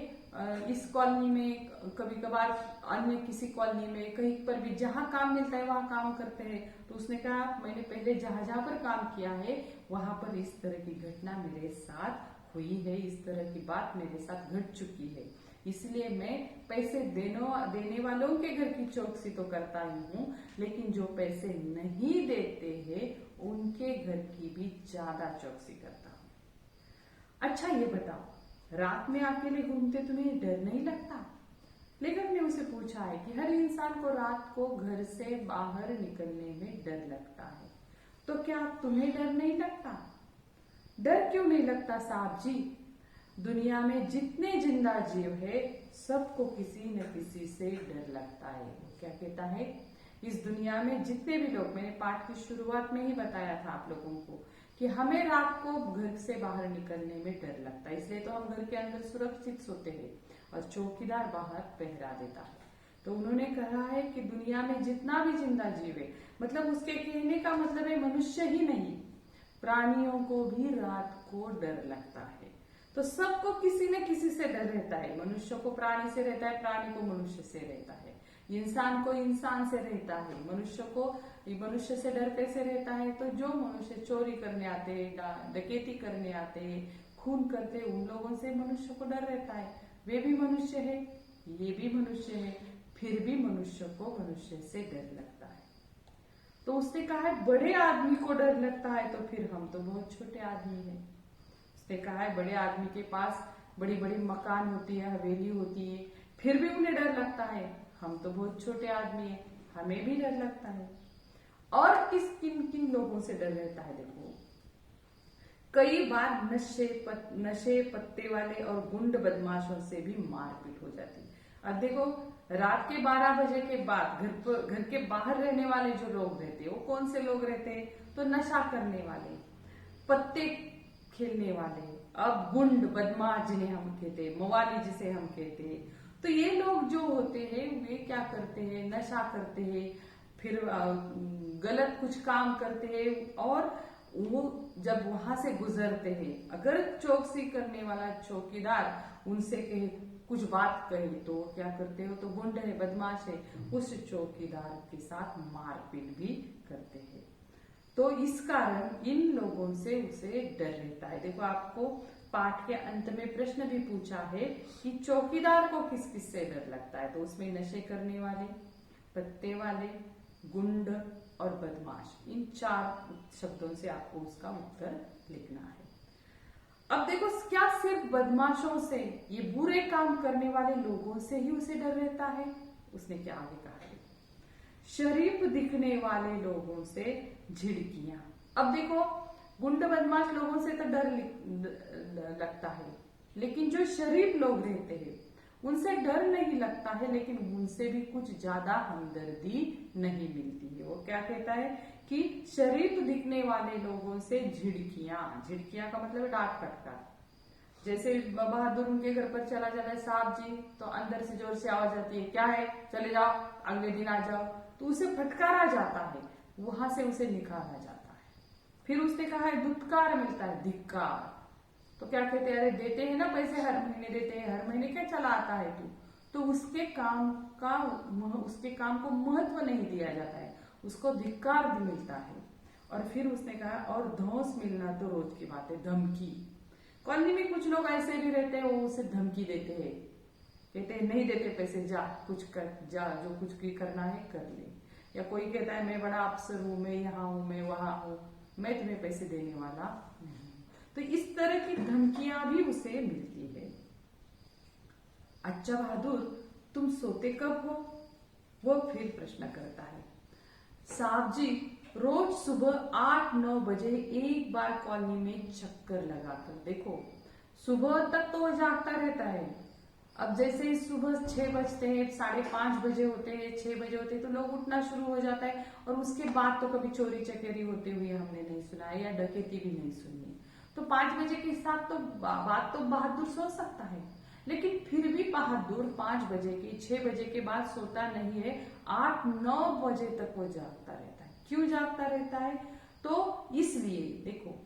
इस कॉलोनी में कभी कभार अन्य किसी कॉलोनी में कहीं पर भी जहां काम मिलता है वहां काम करते हैं। तो उसने कहा मैंने पहले जहां जहां पर काम किया है वहां पर इस तरह की घटना मेरे साथ हुई है, इस तरह की बात मेरे साथ घट चुकी है, इसलिए मैं पैसे देने वालों के घर की चौकसी तो करता ही हूँ, लेकिन जो पैसे नहीं देते हैं उनके घर की भी ज्यादा चौकसी करता हूँ। अच्छा ये बताओ, रात में अकेले घूमते तुम्हें डर नहीं लगता? लेखक ने उसे पूछा है कि हर इंसान को रात को घर से बाहर निकलने में डर लगता है, तो क्या तुम्हें डर नहीं लगता? डर क्यों नहीं लगता साहब जी? दुनिया में जितने जिंदा जीव है सबको किसी न किसी से डर लगता है। वो क्या कहता है, इस दुनिया में जितने भी लोग, मैंने पाठ की शुरुआत में ही बताया था आप लोगों को कि हमें रात को घर से बाहर निकलने में डर लगता है, इसलिए तो हम घर के अंदर सुरक्षित सोते हैं और चौकीदार बाहर पहरा देता है। तो उन्होंने कहा है कि दुनिया में जितना भी जिंदा जीव है, मतलब उसके कहने का मतलब है मनुष्य ही नहीं, प्राणियों को भी रात को डर लगता है। तो सबको किसी न किसी से डर रहता है। मनुष्य को प्राणी से रहता है, प्राणी को मनुष्य से रहता है, इंसान को इंसान से रहता है। मनुष्य को मनुष्य से डर कैसे रहता है? तो जो मनुष्य चोरी करने आते हैं, डकैती करने आते हैं, खून करते हैं, उन लोगों से मनुष्य को डर रहता है। वे भी मनुष्य है, ये भी मनुष्य है, फिर भी मनुष्य को मनुष्य से डर लगता है। तो उसने कहा है बड़े आदमी को डर लगता है, तो फिर हम तो बहुत छोटे आदमी हैं। उसने कहा है बड़े आदमी के पास बड़ी बड़ी मकान होती है, हवेली होती है, फिर भी उन्हें डर लगता है। हम तो बहुत छोटे आदमी हैं, हमें भी डर लगता है। और किन किन लोगों से डर रहता है? देखो, कई बार नशे पत्ते वाले और गुंड बदमाशों से भी मारपीट हो जाती है। अब देखो, रात के 12 बजे के बाद घर के बाहर रहने वाले जो लोग रहते हैं वो कौन से लोग रहते हैं? तो नशा करने वाले, पत्ते खेलने वाले, अब गुंड बदमाश जिन्हें हम कहते हैं, मवाली जिसे हम कहते हैं। तो ये लोग जो होते हैं वे क्या करते हैं? नशा करते हैं, फिर गलत कुछ काम करते हैं, और वो जब वहां से गुजरते हैं, अगर चौकसी करने वाला चौकीदार उनसे कहे, कुछ बात कहे, तो क्या करते हो? तो गुंड है, बदमाश है, उस चौकीदार के साथ मारपीट भी करते हैं। तो इस कारण इन लोगों से उसे डर रहता है। देखो, आपको पाठ के अंत में प्रश्न भी पूछा है कि चौकीदार को किस किस से डर लगता है, तो उसमें नशे करने वाले, पत्ते वाले, गुंड और बदमाश, इन 4 शब्दों से आपको उसका उत्तर लिखना है। अब देखो, क्या सिर्फ बदमाशों से, ये बुरे काम करने वाले लोगों से ही उसे डर रहता है? उसने क्या आगे कहा है, शरीफ दिखने वाले लोगों से झिड़कियां। अब देखो, गुंड बदमाश लोगों से तो डर लगता है, लेकिन जो शरीफ लोग रहते हैं उनसे डर नहीं लगता है, लेकिन उनसे भी कुछ ज्यादा हमदर्दी नहीं मिलती है। वो क्या कहता है कि शरीफ दिखने वाले लोगों से झिड़कियां, झिड़कियां का मतलब डांट फटकार। जैसे बहादुर उनके घर पर चला जाता है, साहब जी, तो अंदर से जोर से आवाज आती है, क्या है, चले जाओ, अगले दिन आ जाओ, तो उसे फटकारा जाता है, वहां से उसे निकाला जाता है। फिर उसने कहा है दुत्कार मिलता है, धिक्कार। तो क्या कहते हैं, अरे देते हैं ना पैसे, हर महीने देते हैं, हर महीने क्या चला आता है तू, तो उसके काम को महत्व नहीं दिया जाता है, उसको धिक्कार भी मिलता है। और फिर उसने कहा, और धौंस मिलना तो रोज की बात है, धमकी। कॉलोनी में कुछ लोग ऐसे भी रहते हैं, वो उसे धमकी देते हैं, कहते हैं नहीं देते पैसे, जा कुछ कर, जा जो कुछ भी करना है कर ले। या कोई कहता है मैं बड़ा अफसर हूं, मैं यहाँ हूं, मैं वहां हूं, मैं तुम्हें पैसे देने वाला नहीं। तो इस तरह की धमकियां भी उसे मिलती है। अच्छा बहादुर, तुम सोते कब हो? वो फिर प्रश्न करता है, साहब जी, रोज सुबह 8-9 बजे एक बार कॉलोनी में चक्कर लगाकर। देखो, सुबह तक तो वो जागता रहता है। अब जैसे ही सुबह 6 बजते हैं, 5:30 बजे होते हैं, 6 बजे होते हैं, तो लोग उठना शुरू हो जाता है, और उसके बाद तो कभी चोरी चकेरी होते हुए हमने नहीं सुना है, या डकैती भी नहीं सुनी है। तो 5 बजे के साथ तो बात तो बहादुर सो सकता है, लेकिन फिर भी बहादुर 5 बजे के 6 बजे के बाद सोता नहीं है, 8-9 बजे तक वो जागता रहता है। क्यों जागता रहता है? तो इसलिए देखो,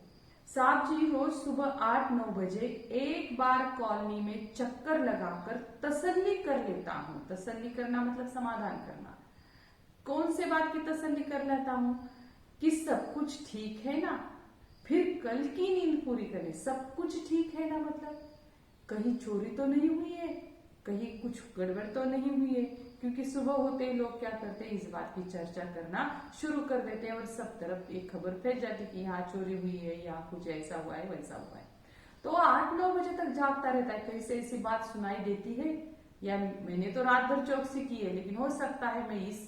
साहब जी रोज सुबह 8-9 बजे एक बार कॉलोनी में चक्कर लगाकर तसल्ली कर लेता हूँ। तसल्ली करना मतलब समाधान करना। कौन से बात की तसल्ली कर लेता हूँ? कि सब कुछ ठीक है ना, फिर कल की नींद पूरी करें। सब कुछ ठीक है ना मतलब कहीं चोरी तो नहीं हुई है, कहीं कुछ गड़बड़ तो नहीं हुई है, क्योंकि सुबह होते ही लोग क्या करते हैं, इस बात की चर्चा करना शुरू कर देते हैं, और सब तरफ एक खबर फैल जाती है कि यहाँ चोरी हुई है, यहाँ कुछ ऐसा हुआ है, वैसा हुआ है। तो 8-9 बजे तक जागता रहता है। कहीं से ऐसी बात सुनाई देती है, या मैंने तो रात भर चौकसी की है, लेकिन हो सकता है मैं इस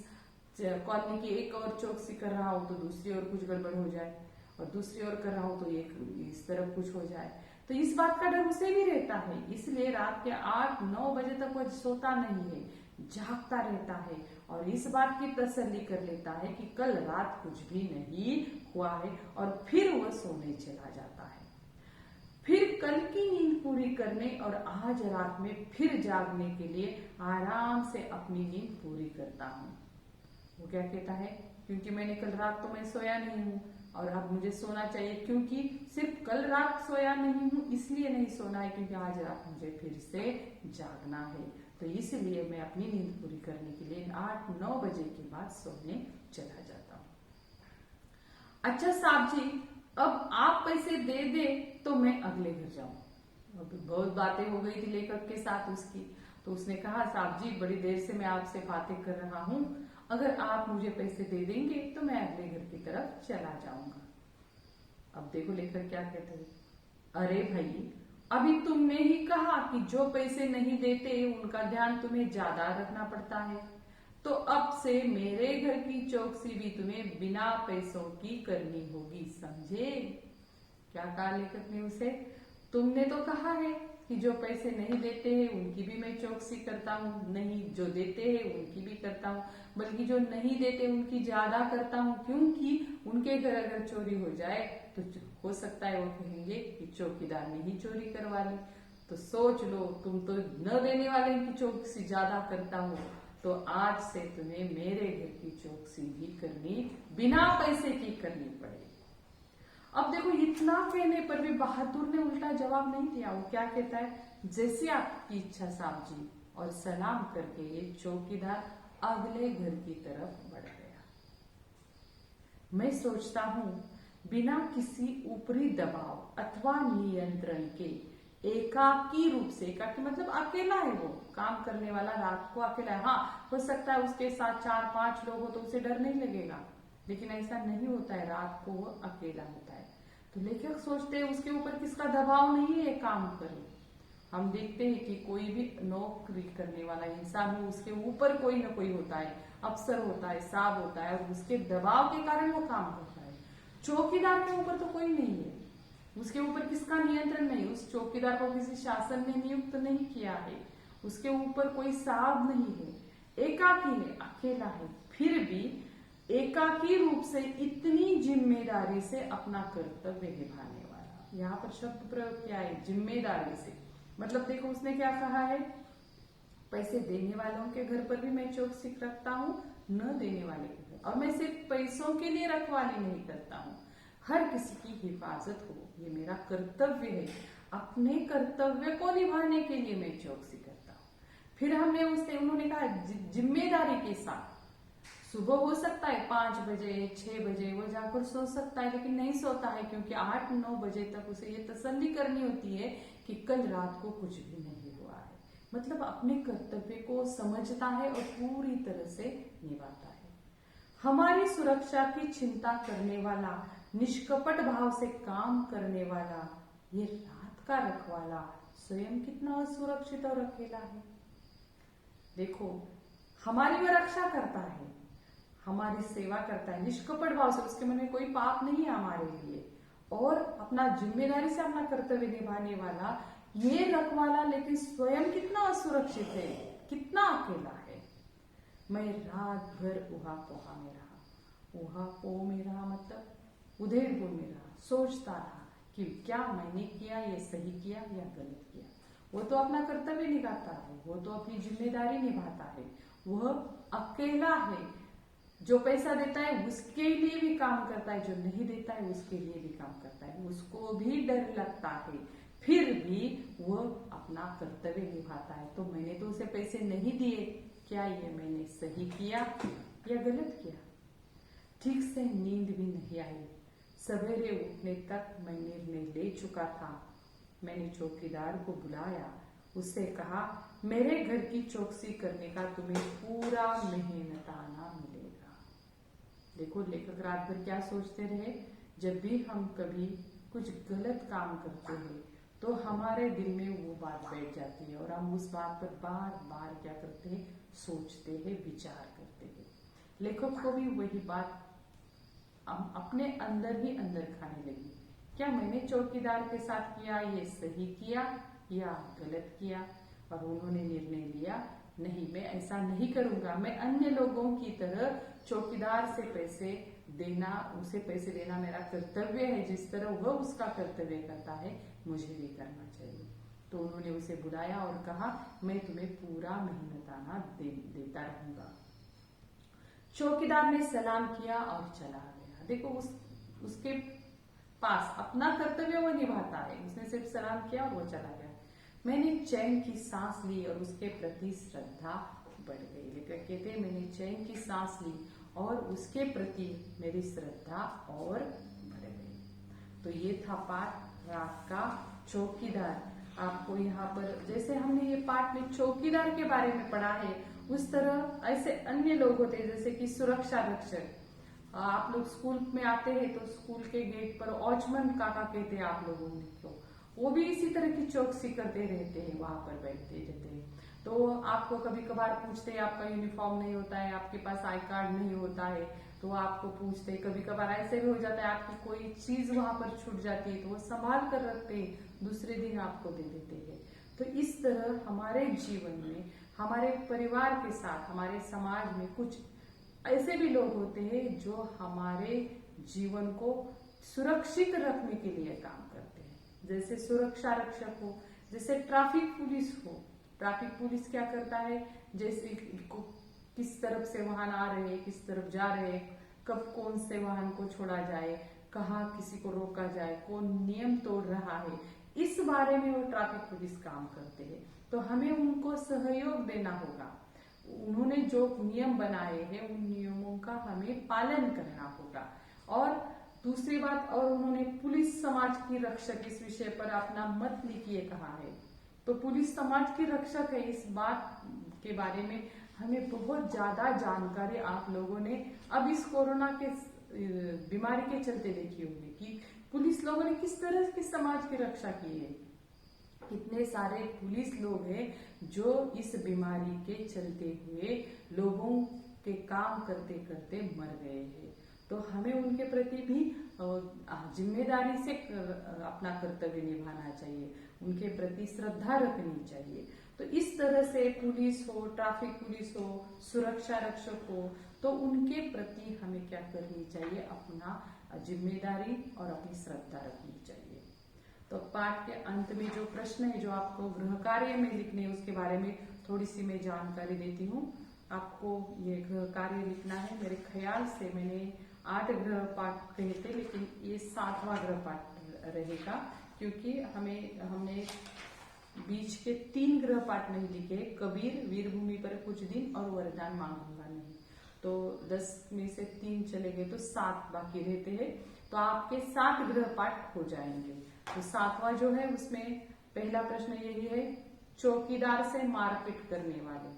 कॉलोनी की एक और चौकसी कर रहा हूँ तो दूसरी ओर कुछ गड़बड़ हो जाए, और दूसरी ओर कर रहा हूँ तो एक इस तरफ कुछ हो जाए। तो इस बात का डर उसे भी रहता है, इसलिए रात के 8-9 बजे तक वो सोता नहीं है, जागता रहता है, और इस बात की तसल्ली कर लेता है कि कल रात कुछ भी नहीं हुआ है, और फिर वह सोने चला जाता है। फिर कल की नींद पूरी करने और आज रात में फिर जागने के लिए आराम से अपनी नींद पूरी करता हूँ। वो क्या कहता है, क्योंकि मैंने कल रात तो मैं सोया नहीं हूँ, और अब मुझे सोना चाहिए, क्योंकि सिर्फ कल रात सोया नहीं हूँ इसलिए नहीं सोना है, क्योंकि आज रात मुझे फिर से जागना है। तो इसलिए मैं अपनी नींद पूरी करने के लिए 8-9 बजे के बाद सोने चला जाता हूँ। अच्छा साहब जी, अब आप पैसे दे दे तो मैं अगले घर जाऊं। अब बहुत बातें हो गई थी लेखक के साथ उसकी, तो उसने कहा, साहब जी बड़ी देर से मैं आपसे बातें कर रहा हूँ, अगर आप मुझे पैसे दे देंगे तो मैं अगले घर की तरफ चला जाऊंगा। अब देखो लेखक क्या कहते हैं, अरे भाई, अभी तुमने ही कहा कि जो पैसे नहीं देते उनका ध्यान तुम्हें ज्यादा रखना पड़ता है, तो अब से मेरे घर की चौकसी भी तुम्हें बिना पैसों की करनी होगी, समझे? क्या कहा लेखक ने उसे, तुमने तो कहा है कि जो पैसे नहीं देते हैं उनकी भी मैं चौकसी करता हूँ, नहीं जो देते हैं उनकी भी करता हूँ, बल्कि जो नहीं देते उनकी ज्यादा करता हूँ, क्योंकि उनके घर अगर चोरी हो जाए तो हो सकता है वो कहेंगे कि चौकीदार ने ही चोरी करवा ली। तो सोच लो, तुम तो न देने वाले की चौकसी ज्यादा करता हो, तो आज से तुम्हें मेरे घर की चौकसी भी करनी बिना पैसे की करनी पड़ेगी। अब देखो, इतना कहने पर भी बहादुर ने उल्टा जवाब नहीं दिया। वो क्या कहता है, जैसे आपकी इच्छा साहब जी, और सलाम करके ये चौकीदार अगले घर की तरफ बढ़ गया। मैं सोचता हूँ बिना किसी ऊपरी दबाव अथवा नियंत्रण के एकाकी रूप से, एकाकी मतलब अकेला है, वो काम करने वाला रात को अकेला है। हाँ, हो सकता है उसके साथ 4-5 लोग हो तो उसे डर नहीं लगेगा, लेकिन ऐसा नहीं होता है, रात को वो अकेला होता है। तो लेखक सोचते हैं उसके ऊपर किसका दबाव नहीं है काम करे। हम देखते हैं कि कोई भी नौकरी करने वाला इंसान हो, उसके ऊपर कोई ना कोई होता है, अफसर होता है, साहब होता है, और उसके दबाव के कारण वो काम करता है। चौकीदार के ऊपर तो कोई नहीं है, उसके ऊपर किसका नियंत्रण नहीं, उस चौकीदार को किसी शासन ने नियुक्त नहीं किया है, उसके ऊपर कोई साहब नहीं है, एकाकी है, अकेला है, फिर भी एकाकी रूप से इतनी जिम्मेदारी से अपना कर्तव्य निभाने वाला। यहाँ पर शब्द प्रयोग क्या है, जिम्मेदारी से। मतलब देखो उसने क्या कहा है, पैसे देने वालों के घर पर भी मैं चौकसी रखता हूँ, न देने वाले के घर, और मैं सिर्फ पैसों के लिए रखवाली नहीं करता हूँ, हर किसी की हिफाजत हो, ये मेरा कर्तव्य है। अपने कर्तव्य को निभाने के लिए मैं चौकसी करता हूँ। फिर उन्होंने कहा जिम्मेदारी के साथ। सुबह हो सकता है 5 बजे 6 बजे वो जाकर सो सकता है, लेकिन नहीं सोता है, क्योंकि 8-9 बजे तक उसे ये तसल्ली करनी होती है कि कल रात को कुछ भी नहीं हुआ है। मतलब अपने कर्तव्य को समझता है और पूरी तरह से निभाता है। हमारी सुरक्षा की चिंता करने वाला, निष्कपट भाव से काम करने वाला, ये रात का रखवाला स्वयं कितना असुरक्षित और अकेला है। देखो, हमारी वो रक्षा करता है, हमारी सेवा करता है निष्कपट भाव से, उसके मन में कोई पाप नहीं है हमारे लिए, और अपना जिम्मेदारी से अपना कर्तव्य निभाने वाला ये रखवाला, लेकिन स्वयं कितना असुरक्षित है, कितना अकेला है। मैं रात भर उहा पोहा में रहा, उहा पो में रहा मतलब उधेड़पुर में रहा, सोचता रहा कि क्या मैंने किया, ये सही किया या गलत किया। वो तो अपना कर्तव्य निभाता है, वो तो अपनी जिम्मेदारी निभाता है, वह अकेला है। जो पैसा देता है उसके लिए भी काम करता है, जो नहीं देता है उसके लिए भी काम करता है, उसको भी डर लगता है, फिर भी वह अपना कर्तव्य निभाता है। तो मैंने तो उसे पैसे नहीं दिए, क्या ये मैंने सही किया या गलत किया? ठीक से नींद भी नहीं आई, सवेरे उठने तक मैं निर्णय ले चुका था। मैंने चौकीदार को बुलाया, उससे कहा मेरे घर की चौकसी करने का तुम्हें पूरा मेहनताना मिलेगा। देखो लेखक रात भर क्या सोचते रहे, जब भी हम कभी कुछ गलत काम करते हैं तो हमारे दिल में वो बात बैठ जाती है और हम उस बात पर बार बार क्या करते हैं, सोचते हैं, विचार करते हैं। लेखक को भी वही बात अपने अंदर ही अंदर खाने लगी। क्या मैंने चौकीदार के साथ किया ये सही किया या गलत किया? और उन्होंने निर्णय लिया, नहीं मैं ऐसा नहीं करूंगा, मैं अन्य लोगों की तरह चौकीदार से पैसे देना, उसे पैसे देना मेरा कर्तव्य है, जिस तरह वह उसका कर्तव्य करता है मुझे भी करना चाहिए। तो उन्होंने उसे बुलाया और कहा मैं तुम्हें पूरा मेहनताना देता रहूंगा। चौकीदार ने सलाम किया और चला गया। देखो उसके पास अपना कर्तव्य वो निभाता है, उसने सिर्फ सलाम किया और वो चला गया। मैंने चैन की सांस ली और उसके प्रति श्रद्धा बढ़ गई। लेखक कहते हैं मैंने चैन की सांस ली और उसके प्रति मेरी श्रद्धा और बढ़ गई। तो ये था पाठ रात का चौकीदार। आपको यहाँ पर जैसे हमने ये पाठ में चौकीदार के बारे में पढ़ा है, उस तरह ऐसे अन्य लोग होते हैं जैसे कि सुरक्षा रक्षक। आप लोग स्कूल में आते हैं तो स्कूल के गेट पर वॉचमैन काका कहते हैं आप लोगों को, वो भी इसी तरह की चौकसी करते रहते हैं, वहां पर बैठते रहते हैं। तो आपको कभी कभार पूछते हैं, आपका यूनिफॉर्म नहीं होता है, आपके पास आई कार्ड नहीं होता है, तो आपको पूछते हैं। कभी कभार ऐसे भी हो जाता है आपकी कोई चीज वहां पर छूट जाती है तो वो संभाल कर रखते हैं, दूसरे दिन आपको दे देते हैं। तो इस तरह हमारे जीवन में, हमारे परिवार के साथ, हमारे समाज में कुछ ऐसे भी लोग होते हैं जो हमारे जीवन को सुरक्षित रखने के लिए काम करते हैं। जैसे सुरक्षा रक्षक हो, जैसे ट्रैफिक पुलिस हो। ट्रैफिक पुलिस क्या करता है, जैसे किस तरफ से वाहन आ रहे हैं, किस तरफ जा रहे हैं, कब कौन से वाहन को छोड़ा जाए, कहाँ किसी को रोका जाए, कौन नियम तोड़ रहा है, इस बारे में वो ट्रैफिक पुलिस काम करते हैं। तो हमें उनको सहयोग देना होगा। उन्होंने जो नियम बनाए हैं उन नियमों का हमें पालन करना होगा। और दूसरी बात, और उन्होंने पुलिस समाज की रक्षक इस विषय पर अपना मत लिखिए कहा है। तो पुलिस समाज की रक्षक है, इस बात के बारे में हमें बहुत ज्यादा जानकारी आप लोगों ने अब इस कोरोना के बीमारी के चलते देखी होगी कि पुलिस लोगों ने किस तरह की समाज की रक्षा की है। कितने सारे पुलिस लोग हैं जो इस बीमारी के चलते हुए लोगों के काम करते करते मर गए हैं। तो हमें उनके प्रति भी जिम्मेदारी से अपना कर्तव्य निभाना चाहिए, उनके प्रति श्रद्धा रखनी चाहिए। तो इस तरह से पुलिस हो, ट्रैफिक पुलिस हो, सुरक्षा रक्षक हो, तो उनके प्रति हमें क्या करनी चाहिए, अपना जिम्मेदारी और अपनी श्रद्धा रखनी चाहिए। तो पाठ के अंत में जो प्रश्न है जो आपको गृह कार्य में लिखने है उसके बारे में थोड़ी सी मैं जानकारी देती हूँ। आपको ये गृह कार्य लिखना है। मेरे ख्याल से मैंने 8 गृह पाठ कहे थे, लेकिन ये 7वां गृह पाठ रहेगा, क्योंकि हमने बीच के 3 गृह पाठ नहीं लिखे, कबीर, वीरभूमि पर कुछ दिन और वरदान मांगूंगा नहीं। तो 10 में से 3 चले गए तो 7 बाकी रहते हैं। तो आपके 7 गृह पाठ हो जाएंगे। तो 7वां जो है उसमें पहला प्रश्न यही है, चौकीदार से मारपीट करने वाले।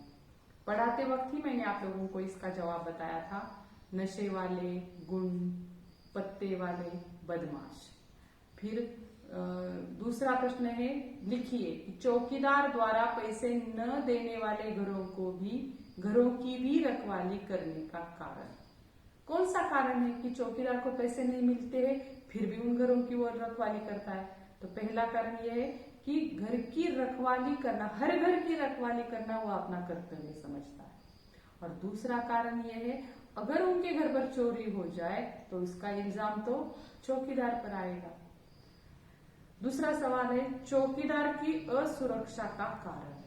पढ़ाते वक्त ही मैंने आप लोगों को इसका जवाब बताया था, नशे वाले, गुंड, पत्ते वाले, बदमाश। फिर दूसरा प्रश्न है, लिखिए कि चौकीदार द्वारा पैसे न देने वाले घरों की भी रखवाली करने का कारण। कौन सा कारण है कि चौकीदार को पैसे नहीं मिलते हैं फिर भी उन घरों की ओर रखवाली करता है? तो पहला कारण यह है कि घर की रखवाली करना, हर घर की रखवाली करना वो अपना कर्तव्य समझता है। और दूसरा कारण यह है, अगर उनके घर पर चोरी हो जाए तो उसका इल्जाम तो चौकीदार पर आएगा। दूसरा सवाल है, चौकीदार की असुरक्षा का कारण।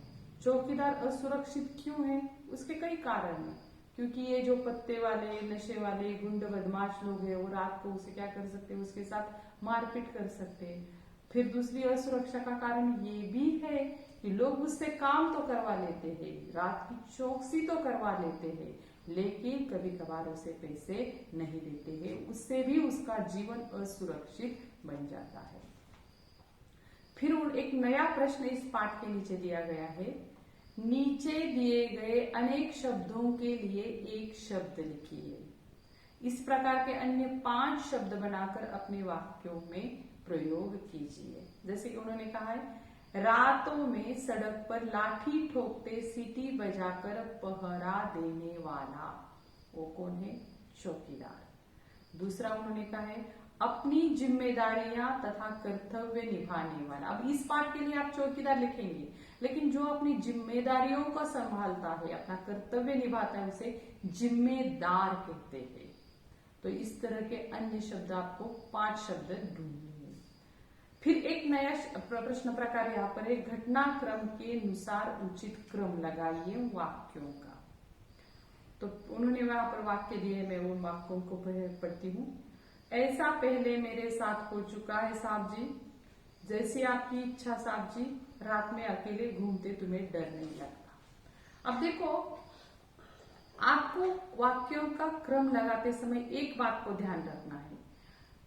चौकीदार असुरक्षित क्यों है? उसके कई कारण हैं, क्योंकि ये जो पत्ते वाले, नशे वाले, गुंड, बदमाश लोग हैं वो रात को उसे क्या कर सकते हैं, उसके साथ मारपीट कर सकते हैं। फिर दूसरी असुरक्षा का कारण ये भी है कि लोग उससे काम तो करवा लेते हैं, रात की चौकसी तो करवा लेते हैं, लेकिन कभी कभार उसे पैसे नहीं देते हैं, उससे भी उसका जीवन असुरक्षित बन जाता है। फिर एक नया प्रश्न इस पाठ के नीचे दिया गया है, नीचे दिए गए अनेक शब्दों के लिए एक शब्द लिखिए। इस प्रकार के अन्य 5 शब्द बनाकर अपने वाक्यों में प्रयोग कीजिए। जैसे कि उन्होंने कहा है, रातों में सड़क पर लाठी ठोकते, सीटी बजाकर पहरा देने वाला, वो कौन है? चौकीदार। दूसरा उन्होंने कहा है, अपनी जिम्मेदारियां तथा कर्तव्य निभाने वाला। अब इस पाठ के लिए आप चौकीदार लिखेंगे, लेकिन जो अपनी जिम्मेदारियों को संभालता है, अपना कर्तव्य निभाता है, उसे जिम्मेदार कहते हैं। तो इस तरह के अन्य शब्द आपको 5 शब्द ढूंढने हैं। फिर एक नया प्रश्न प्रकार यहाँ पर है, घटनाक्रम के अनुसार उचित क्रम लगाइए वाक्यों का। तो उन्होंने वहां पर वाक्य दिए, मैं उन वाक्यों को पढ़ती हूँ। ऐसा पहले मेरे साथ हो चुका है साहब जी, जैसी आपकी इच्छा साहब जी, रात में अकेले घूमते तुम्हें डर नहीं लगता। अब देखो, आपको वाक्यों का क्रम लगाते समय एक बात को ध्यान रखना है,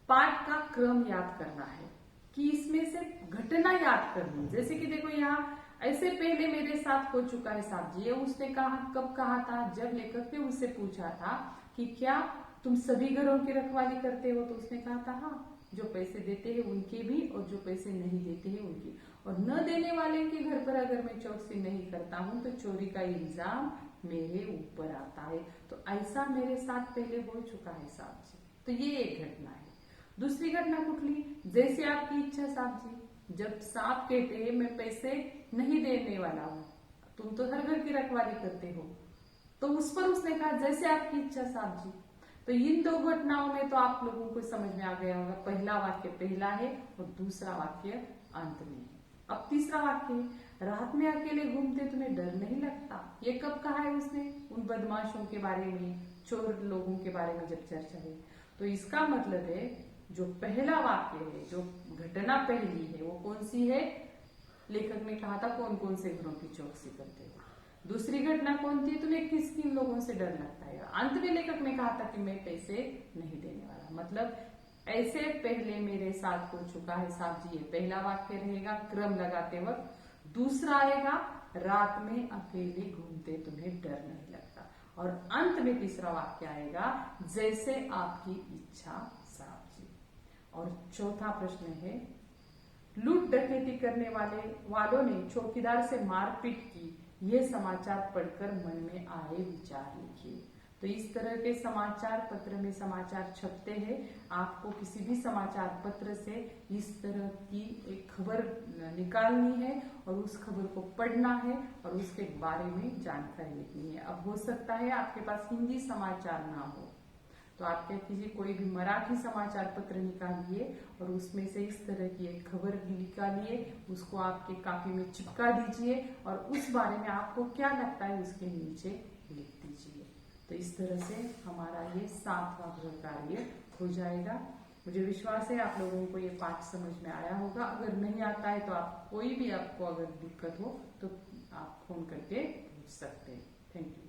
पाठ का क्रम याद करना है कि इसमें से घटना याद करनी। जैसे कि देखो यहाँ, ऐसे पहले मेरे साथ हो चुका है साहब जी, उसने कहा, कब कहा था? जब लेखक ने उससे पूछा था कि क्या तुम सभी घरों की रखवाली करते हो? तो उसने कहा था हाँ, जो पैसे देते हैं उनके भी और जो पैसे नहीं देते हैं उनकी, और न देने वाले के घर पर अगर मैं चौकसी नहीं करता हूं तो चोरी का इल्जाम मेरे ऊपर आता है। तो ऐसा मेरे साथ पहले हो चुका है साहब जी। तो ये एक घटना है। दूसरी घटना कुठली? जैसे आपकी इच्छा साहब जी, जब साहब कहते हैं मैं पैसे नहीं देने वाला हूं, तुम तो हर घर की रखवाली करते हो, तो उस पर उसने कहा जैसे आपकी इच्छा साहब जी। तो इन 2 घटनाओं में तो आप लोगों को समझ में आ गया होगा, पहला वाक्य पहला है और दूसरा वाक्य अंत में है। अब तीसरा वाक्य है, रात में अकेले घूमते तुम्हें डर नहीं लगता। ये कब कहा है उसने? उन बदमाशों के बारे में, चोर लोगों के बारे में जब चर्चा है। तो इसका मतलब है जो पहला वाक्य है, जो घटना पहली है, वो कौन सी है? लेखक ने कहा था कौन कौन से घरों की चौकसी करते हो। दूसरी घटना कौन थी? तुम्हें किस किन लोगों से डर लगता है। अंत में लेखक ने कहा था कि मैं पैसे नहीं देने वाला। मतलब ऐसे पहले मेरे साथ हो चुका है साहब जी, ये पहला वाक्य रहेगा क्रम लगाते वक्त। दूसरा आएगा रात में अकेले घूमते तुम्हें डर नहीं लगता, और अंत में तीसरा वाक्य आएगा जैसे आपकी इच्छा साहब जी। और चौथा प्रश्न है, लूट डकैती करने वालों ने चौकीदार से मारपीट की, ये समाचार पढ़कर मन में आए विचार लिखिए। तो इस तरह के समाचार पत्र में समाचार छपते हैं। आपको किसी भी समाचार पत्र से इस तरह की एक खबर निकालनी है और उस खबर को पढ़ना है और उसके बारे में जानकारी लिखनी है। अब हो सकता है आपके पास हिंदी समाचार ना हो, तो आप क्या कीजिए, कोई भी मराठी समाचार पत्र निकालिए और उसमें से इस तरह की एक खबर निकालिए, उसको आपके कॉपी में चिपका दीजिए और उस बारे में आपको क्या लगता है उसके नीचे लिख दीजिए। तो इस तरह से हमारा ये 7वां गृह कार्य हो जाएगा। मुझे विश्वास है आप लोगों को ये पाठ समझ में आया होगा। अगर नहीं आता है तो आप कोई भी आपको अगर दिक्कत हो तो आप फोन करके पूछ सकते हैं। Thank you.